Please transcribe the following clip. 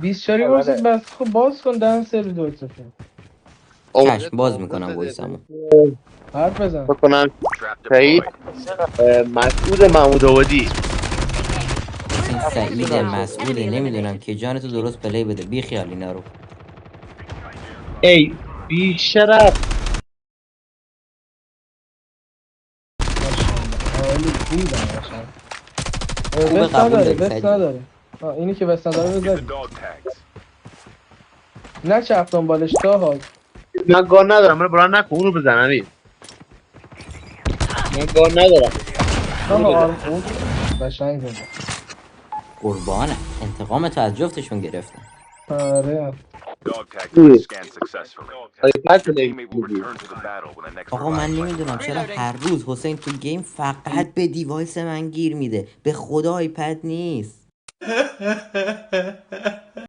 24 وایسید بس خب باز کن دهن سرویس وایسید. چشم باز میکنم وایسمو. حرف بزن. بکنم سعید مسعود محمود آبادی. این سعید مسعوده نمیدونم که جانتو درست پلی بده بی خیال اینا رو. ای بی شرف. عالی دیدم قشنگ. خوبه بس قبول نداره داری بس سجی. نداره. اینی که بس نداره بزنی. نه چپ دنبالش تا ها. من گار ندارم، من برای نکن اونو بزن امیر. من گار ندارم. اونو آها بزن. خوب قشنگ زد. قربانه انتقام تو از جفتشون گرفتم. آره آقا من نمیدونم چرا هر روز حسین تو گیم فقط به دیوایس من گیر میده، به خدا آیپد نیست.